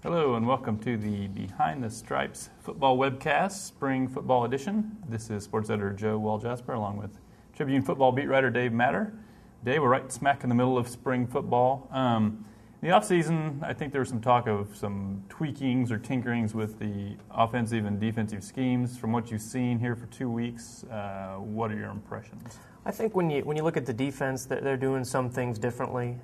Hello and welcome to the Behind the Stripes football webcast, Spring Football Edition. This is sports editor Joe Walljasper along with Tribune football beat writer Dave Matter. Dave, we're right smack in the middle of spring football. In the offseason, I think there was some talk of some tweakings or tinkerings with the offensive and defensive schemes. From what you've seen here for 2 weeks, what are your impressions? I think when you look at the defense, they're doing some things differently.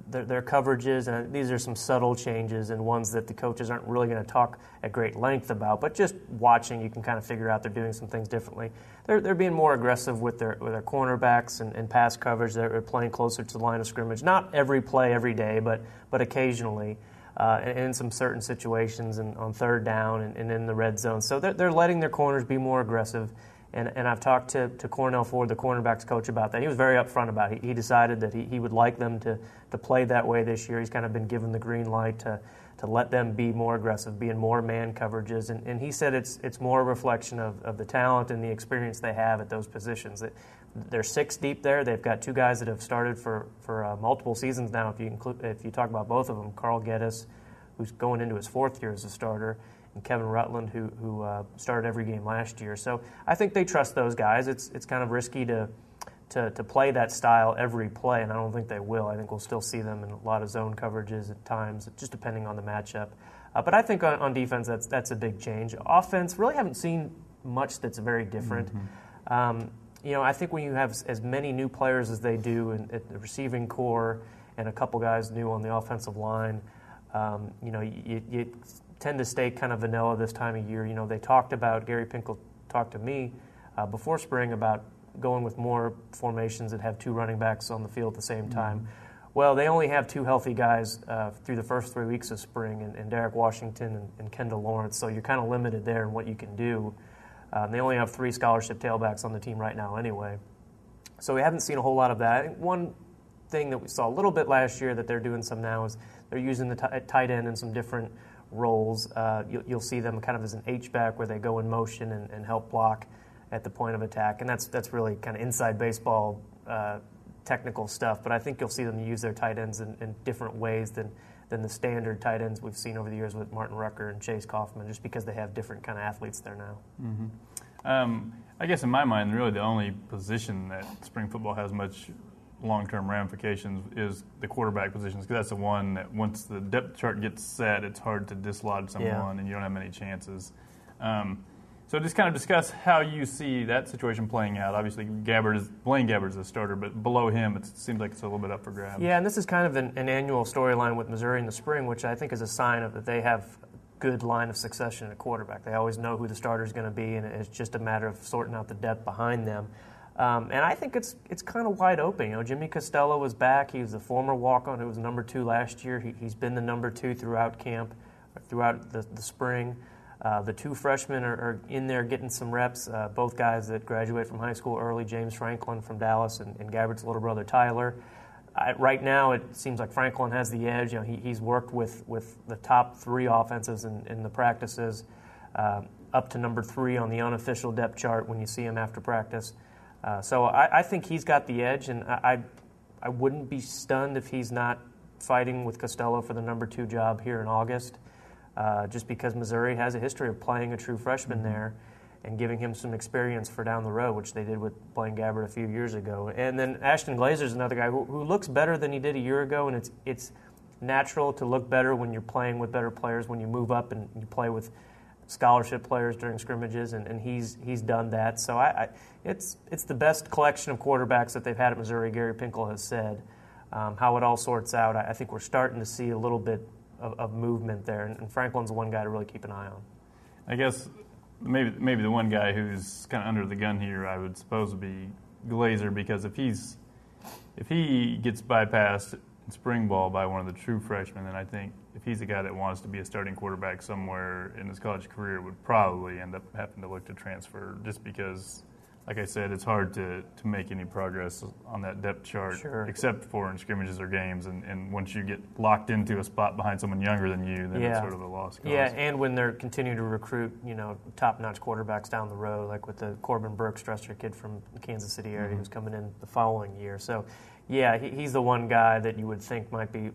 Their coverages, and these are some subtle changes and ones that the coaches aren't really going to talk at great length about. But just watching, you can kind of figure out they're doing some things differently. They're being more aggressive with their cornerbacks and pass coverage. They're playing closer to the line of scrimmage. Not every play every day, but occasionally. And in some certain situations and on third down and in the red zone. So they're letting their corners be more aggressive. And I've talked to Cornell Ford, the cornerbacks coach, about that. He was very upfront about it. He decided that he would like them to play that way this year. He's kind of been given the green light to let them be more aggressive, be in more man coverages. And he said it's more a reflection of the talent and the experience they have at those positions. They're six deep there. They've got two guys that have started for multiple seasons now. If you talk about both of them, Carl Geddes, who's going into his fourth year as a starter, and Kevin Rutland, who started every game last year. So I think they trust those guys. It's kind of risky to play that style every play, and I don't think they will. I think we'll still see them in a lot of zone coverages at times, just depending on the matchup. But I think on defense, that's a big change. Offense, really haven't seen much that's very different. Mm-hmm. I think when you have as many new players as they do at the receiving core and a couple guys new on the offensive line, you tend to stay kind of vanilla this time of year. They talked about, Gary Pinkel talked to me before spring about going with more formations that have two running backs on the field at the same time. Mm-hmm. Well, they only have two healthy guys through the first 3 weeks of spring, and Derek Washington and Kendall Lawrence, so you're kind of limited there in what you can do. They only have 3 scholarship tailbacks on the team right now anyway. So we haven't seen a whole lot of that. One thing that we saw a little bit last year that they're doing some now is they're using the tight end in some different roles. You'll see them kind of as an H-back where they go in motion and help block at the point of attack. And that's really kind of inside baseball technical stuff. But I think you'll see them use their tight ends in different ways than the standard tight ends we've seen over the years with Martin Rucker and Chase Kaufman, just because they have different kind of athletes there now. Mm-hmm. I guess in my mind, really the only position that spring football has much long-term ramifications is the quarterback positions, because that's the one that once the depth chart gets set, it's hard to dislodge someone and you don't have many chances. So just kind of discuss how you see that situation playing out. Obviously, Blaine Gabbert is a starter, but below him, it seems like it's a little bit up for grabs. Yeah, and this is kind of an annual storyline with Missouri in the spring, which I think is a sign of that they have good line of succession at quarterback. They always know who the starter is going to be, and it's just a matter of sorting out the depth behind them. And I think it's kind of wide open. Jimmy Costello was back. He was the former walk-on who was number 2 last year. He's been the number 2 throughout camp, throughout the spring. The 2 freshmen are in there getting some reps, both guys that graduate from high school early, James Franklin from Dallas and Gabbert's little brother Tyler. Right now it seems like Franklin has the edge. He's worked with the top 3 offenses in the practices, up to number 3 on the unofficial depth chart when you see him after practice. So I think he's got the edge, and I wouldn't be stunned if he's not fighting with Costello for the number 2 job here in August, just because Missouri has a history of playing a true freshman there and giving him some experience for down the road, which they did with Blaine Gabbert a few years ago. And then Ashton Glazer is another guy who looks better than he did a year ago, and it's natural to look better when you're playing with better players, when you move up and you play with scholarship players during scrimmages, and he's done that. So it's the best collection of quarterbacks that they've had at Missouri, Gary Pinkel has said. How it all sorts out, I think we're starting to see a little bit of movement there, and Franklin's one guy to really keep an eye on. I guess maybe the one guy who's kind of under the gun here, I would suppose, would be Glazer, because if he gets bypassed in spring ball by one of the true freshmen, then I think if he's a guy that wants to be a starting quarterback somewhere in his college career, would probably end up having to look to transfer, just because like I said, it's hard to make any progress on that depth chart, except for in scrimmages or games. And once you get locked into a spot behind someone younger than you, then it's sort of a lost cause. Yeah, and when they're continuing to recruit, top-notch quarterbacks down the road, like with the Corbin Burks, Stresser kid from the Kansas City area who's coming in the following year. So, yeah, he's the one guy that you would think might be,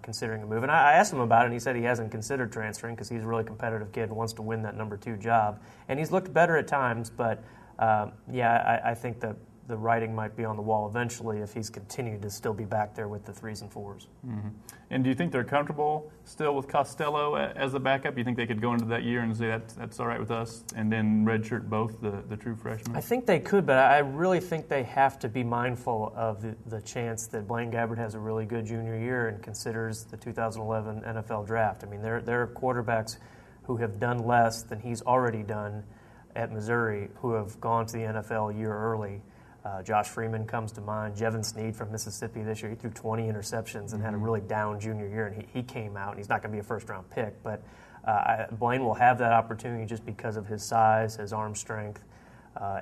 considering a move. And I asked him about it, and he said he hasn't considered transferring because he's a really competitive kid and wants to win that number 2 job. And he's looked better at times, but I think that the writing might be on the wall eventually if he's continued to still be back there with the 3s and 4s. Mm-hmm. And do you think they're comfortable still with Costello as the backup? Do you think they could go into that year and say that's all right with us, and then redshirt both the true freshmen? I think they could, but I really think they have to be mindful of the chance that Blaine Gabbert has a really good junior year and considers the 2011 NFL draft. I mean, there are quarterbacks who have done less than he's already done at Missouri who have gone to the NFL a year early. Josh Freeman comes to mind. Jevin Sneed from Mississippi this year, he threw 20 interceptions and had a really down junior year, and he came out, and he's not going to be a first-round pick, but Blaine will have that opportunity just because of his size, his arm strength,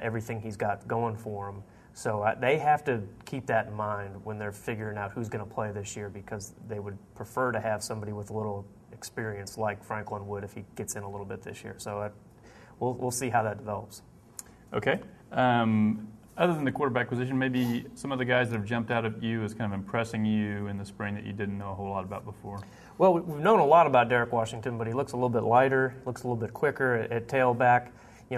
everything he's got going for him. So they have to keep that in mind when they're figuring out who's going to play this year, because they would prefer to have somebody with a little experience like Franklin would if he gets in a little bit this year. So we'll see how that develops. Okay. Other than the quarterback position, maybe some of the guys that have jumped out at you as kind of impressing you in the spring that you didn't know a whole lot about before? Well, we've known a lot about Derek Washington, but he looks a little bit lighter, looks a little bit quicker at tailback.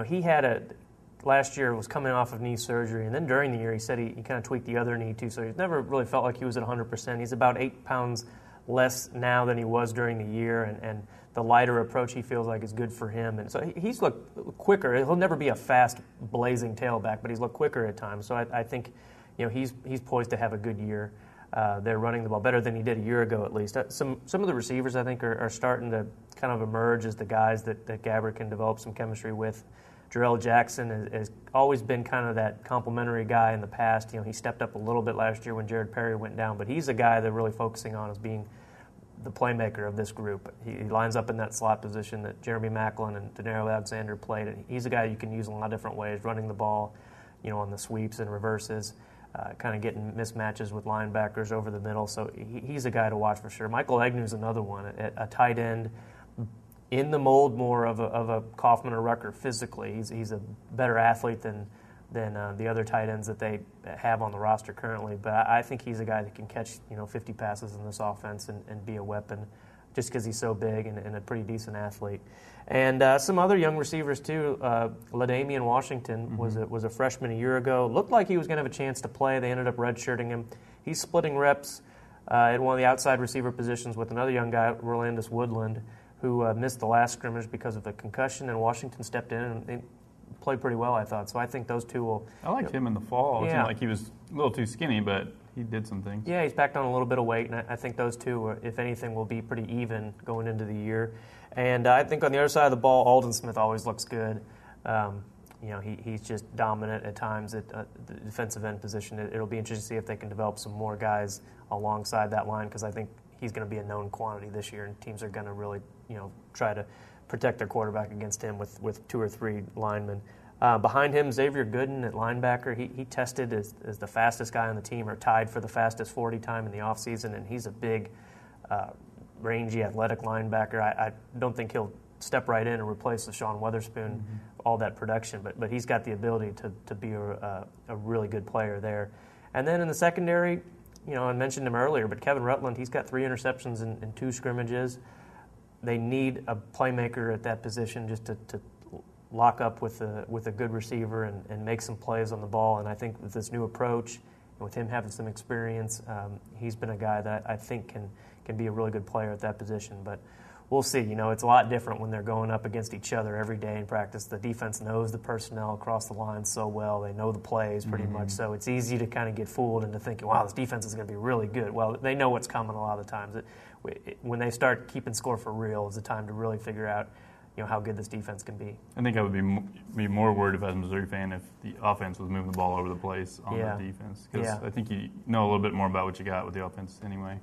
He had last year was coming off of knee surgery, and then during the year he said he kind of tweaked the other knee too, so he's never really felt like he was at 100%. He's about 8 pounds less now than he was during the year, and the lighter approach he feels like is good for him. And so he's looked quicker. He'll never be a fast, blazing tailback, but he's looked quicker at times. So I think he's poised to have a good year. They're running the ball better than he did a year ago, at least. Some of the receivers, I think, are starting to kind of emerge as the guys that Gabbert can develop some chemistry with. Jarrell Jackson has always been kind of that complimentary guy in the past. He stepped up a little bit last year when Jared Perry went down, but he's a guy they're really focusing on as being the playmaker of this group. He lines up in that slot position that Jeremy Maclin and Denario Alexander played. And he's a guy you can use in a lot of different ways, running the ball, on the sweeps and reverses, kind of getting mismatches with linebackers over the middle. So he's a guy to watch for sure. Michael Agnew's another one, a tight end in the mold more of a Kaufman or Rucker physically. He's a better athlete than the other tight ends that they have on the roster currently. But I think he's a guy that can catch 50 passes in this offense and be a weapon just because he's so big and a pretty decent athlete. And some other young receivers too. LaDamian Washington was a freshman a year ago. Looked like he was going to have a chance to play. They ended up redshirting him. He's splitting reps at one of the outside receiver positions with another young guy, Rolandus Woodland, who missed the last scrimmage because of a concussion, and Washington stepped in and played pretty well, I thought. So I think those two will... I liked him in the fall. It seemed like he was a little too skinny, but he did some things. Yeah, he's packed on a little bit of weight, and I think those two, if anything, will be pretty even going into the year. And I think on the other side of the ball, Alden Smith always looks good. He's just dominant at times at the defensive end position. It'll be interesting to see if they can develop some more guys alongside that line, because I think he's going to be a known quantity this year, and teams are going to really, try to protect their quarterback against him with 2 or 3 linemen. Behind him, Xavier Gooden at linebacker. He tested as the fastest guy on the team, or tied for the fastest 40 time in the offseason, and he's a big, rangy, athletic linebacker. I don't think he'll step right in and replace Sean Weatherspoon, all that production, but he's got the ability to be a really good player there. And then in the secondary, I mentioned him earlier, but Kevin Rutland, he's got 3 interceptions in 2 scrimmages. They need a playmaker at that position just to lock up with a good receiver and make some plays on the ball. And I think with this new approach, and with him having some experience, he's been a guy that I think can be a really good player at that position. But we'll see. It's a lot different when they're going up against each other every day in practice. The defense knows the personnel across the line so well. They know the plays pretty much. So it's easy to kind of get fooled into thinking, wow, this defense is going to be really good. Well, they know what's coming a lot of the times. When they start keeping score for real is the time to really figure out how good this defense can be. I think I would be more worried if I was a Missouri fan if the offense was moving the ball over the place on the defense, because I think you know a little bit more about what you got with the offense anyway.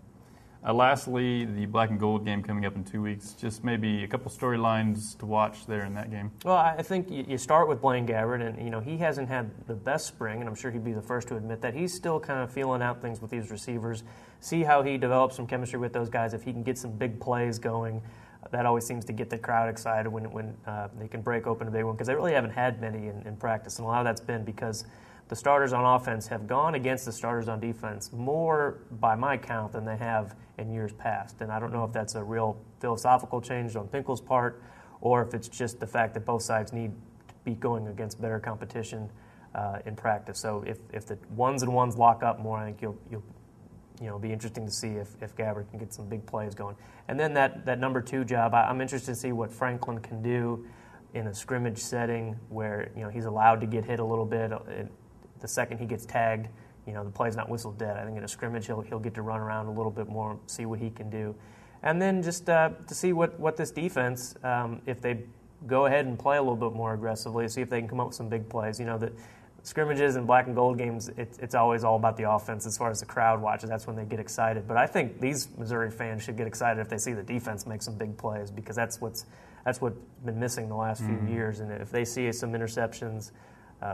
Lastly, the black and gold game coming up in 2 weeks. Just maybe a couple storylines to watch there in that game. Well, I think you start with Blaine Gabbert, and he hasn't had the best spring, and I'm sure he'd be the first to admit that. He's still kind of feeling out things with these receivers. See how he develops some chemistry with those guys. If he can get some big plays going, that always seems to get the crowd excited when they can break open a big one, because they really haven't had many in practice, and a lot of that's been because the starters on offense have gone against the starters on defense more, by my count, than they have in years past. And I don't know if that's a real philosophical change on Finkel's part, or if it's just the fact that both sides need to be going against better competition in practice. So if the ones and ones lock up more, I think you'll be interesting to see if Gabbert can get some big plays going. And then that number 2 job, I'm interested to see what Franklin can do in a scrimmage setting where he's allowed to get hit a little bit. The second he gets tagged, the play's not whistled dead. I think in a scrimmage he'll get to run around a little bit more, see what he can do. And then just to see what this defense, if they go ahead and play a little bit more aggressively, see if they can come up with some big plays. That scrimmages and black and gold games, it's always all about the offense as far as the crowd watches. That's when they get excited. But I think these Missouri fans should get excited if they see the defense make some big plays, because that's what's been missing the last few years. And if they see some interceptions,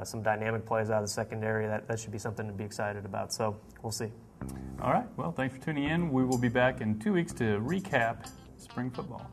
some dynamic plays out of the secondary, that should be something to be excited about. So we'll see. All right. Well, thanks for tuning in. We will be back in 2 weeks to recap spring football.